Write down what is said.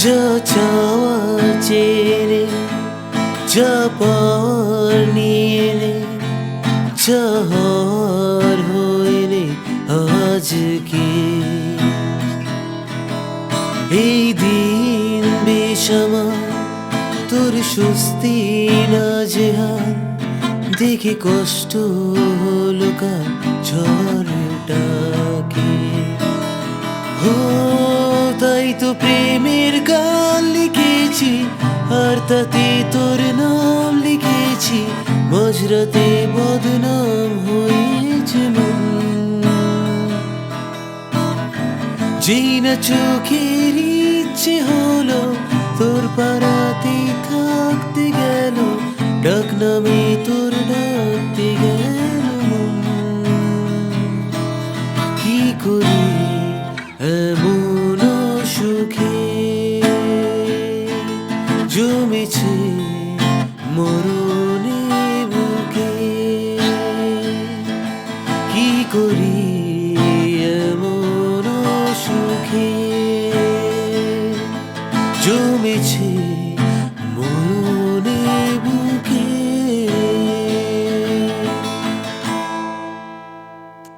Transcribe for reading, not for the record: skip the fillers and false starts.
যা চাওয়া চেয়ে যা পাওয়ার নিয়ে নে, যা হওয়ার হইলে আজকে। এই দিন বেসামাল তোর স্বস্তি না যেহাল, দেখে কষ্ট হলো কাল ঝড়টাকে। ও তাই তো প্রেমের গান লিখেছি, আর তাতে তোর নাম লিখেছি। মাঝরাতে বদনাম হয়েছে মন, যেই না চোখের ইচ্ছে হলো তোর পাড়াতে থাকতে গেল, ডাক নামে তোর ডাকতে গেল মন। কি করি এমন সুখে জমেছে মরণে বুকে, কি করি এমন সুখে জমেছে